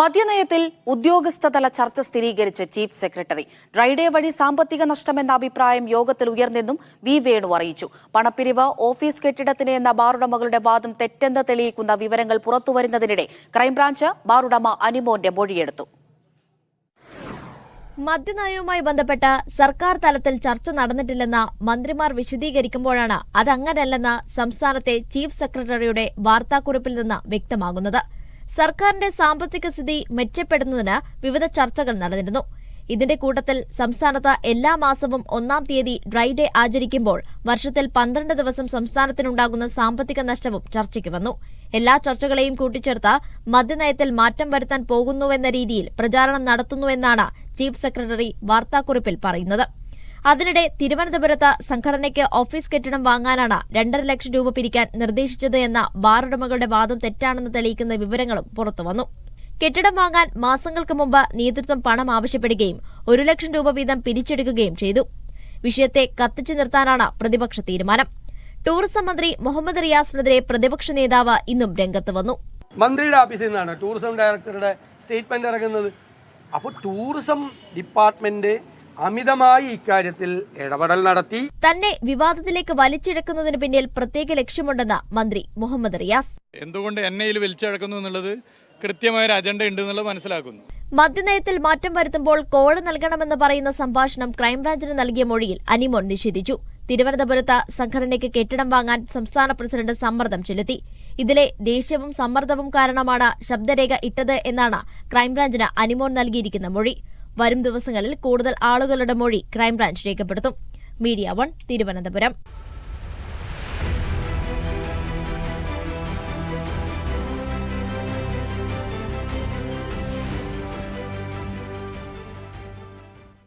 മദ്യനയത്തിൽ ഉദ്യോഗസ്ഥതല ചർച്ച സ്ഥിരീകരിച്ച് chief secretary. Dry day വഴി സാമ്പത്തിക നഷ്ടമെന്ന അഭിപ്രായം യോഗത്തിൽ ഉയർന്നെന്നും വി വേണു അറിയിച്ചു. പണപ്പിരിവ്, ഓഫീസ് കെട്ടിടത്തിന് എന്ന ബാറുടമകളുടെ വാദം തെറ്റെന്ന് തെളിയിക്കുന്ന വിവരങ്ങൾ പുറത്തുവരുന്നതിനിടെ ക്രൈംബ്രാഞ്ച് ബാറുടമ അനിമോന്റെ മൊഴിയെടുത്തു. മദ്യനയവുമായി ബന്ധപ്പെട്ട് സർക്കാർ തലത്തിൽ ചർച്ച നടന്നിട്ടില്ലെന്ന് മന്ത്രിമാർ വിശദീകരിക്കുമ്പോഴാണ് അതങ്ങനെയല്ലെന്ന് സംസ്ഥാനത്തെ ചീഫ് സെക്രട്ടറിയുടെ വാർത്താക്കുറിപ്പിൽ നിന്ന് വ്യക്തമാകുന്നത്. സർക്കാരിന്റെ സാമ്പത്തിക സ്ഥിതി മെച്ചപ്പെടുന്നതിന് വിവിധ ചർച്ചകൾ നടന്നിരുന്നു. ഇതിന്റെ കൂട്ടത്തിൽ സംസ്ഥാനത്ത് എല്ലാ മാസവും 1-ാം തീയതി ഡ്രൈഡേ ആചരിക്കുമ്പോൾ വർഷത്തിൽ 12 ദിവസം സംസ്ഥാനത്തിനുണ്ടാകുന്ന സാമ്പത്തിക നഷ്ടവും ചർച്ചയ്ക്ക് വന്നു. എല്ലാ ചർച്ചകളെയും കൂട്ടിച്ചേർത്ത് മദ്യനയത്തിൽ മാറ്റം വരുത്താൻ പോകുന്നുവെന്ന രീതിയിൽ പ്രചാരണം നടത്തുന്നുവെന്നാണ് ചീഫ് സെക്രട്ടറി വാർത്താക്കുറിപ്പിൽ പറയുന്നത്. അതിനിടെ തിരുവനന്തപുരത്ത് സംഘടനയ്ക്ക് ഓഫീസ് കെട്ടിടം വാങ്ങാനാണ് 2.5 ലക്ഷം രൂപ പിരിക്കാൻ നിർദ്ദേശിച്ചത് എന്ന ബാറുടമകളുടെ വാദം തെറ്റാണെന്ന് തെളിയിക്കുന്ന വിവരങ്ങളും പുറത്തുവന്നു. കെട്ടിടം വാങ്ങാൻ മാസങ്ങൾക്ക് മുമ്പ് നേതൃത്വം പണം ആവശ്യപ്പെടുകയും 1 ലക്ഷം രൂപ വീതം പിരിച്ചെടുക്കുകയും ചെയ്തു. വിഷയത്തെ കത്തിച്ചു നിർത്താനാണ് പ്രതിപക്ഷ തീരുമാനം. ടൂറിസം മന്ത്രി മുഹമ്മദ് റിയാസിനെതിരെ പ്രതിപക്ഷ നേതാവ് ഇന്നും രംഗത്ത് വന്നു. മന്ത്രിയുടെ ഓഫീസിൽ നിന്നാണ് ടൂറിസം ഡയറക്ടറുടെ സ്റ്റേറ്റ്മെന്റ് ഇറങ്ങുന്നത്. അപ്പോൾ ടൂറിസം ഡിപ്പാർട്ട്മെന്റ് അമിതമായി ഇക്കാര്യത്തിൽ ഇടപെടൽ നടത്തി തന്നെ വിവാദത്തിലേക്ക് വലിച്ചിഴക്കുന്നതിന് പിന്നിൽ പ്രത്യേക ലക്ഷ്യമുണ്ടെന്ന് മന്ത്രി മുഹമ്മദ് റിയാസ്. എന്തുകൊണ്ട് എന്നെ വലിച്ചിഴക്കുന്നു എന്നുള്ളത് കൃത്യമായ ഒരു അജണ്ട ഉണ്ടെന്നുള്ളത് മനസ്സിലാക്കുന്നു. മദ്യനയത്തിൽ മാറ്റം വരുത്തുമ്പോൾ കോഴ നൽകണമെന്ന് പറയുന്ന സംഭാഷണം ക്രൈംബ്രാഞ്ചിന് നൽകിയ മൊഴിയിൽ അനിമോൻ നിഷേധിച്ചു. തിരുവനന്തപുരത്ത് സംഘടനയ്ക്ക് കെട്ടിടം വാങ്ങാൻ സംസ്ഥാന പ്രസിഡന്റ് സമ്മർദ്ദം ചെലുത്തി. ഇതിലെ ദേഷ്യവും സമ്മർദ്ദവും കാരണമാണ് ശബ്ദരേഖ ഇട്ടത് എന്നാണ് ക്രൈംബ്രാഞ്ചിന് അനിമോൻ നൽകിയിരിക്കുന്ന മൊഴി. വരും ദിവസങ്ങളിൽ കൂടുതൽ ആളുകളുടെ മൊഴി ക്രൈംബ്രാഞ്ച് രേഖപ്പെടുത്തും. മീഡിയ 1 തിരുവനന്തപുരം.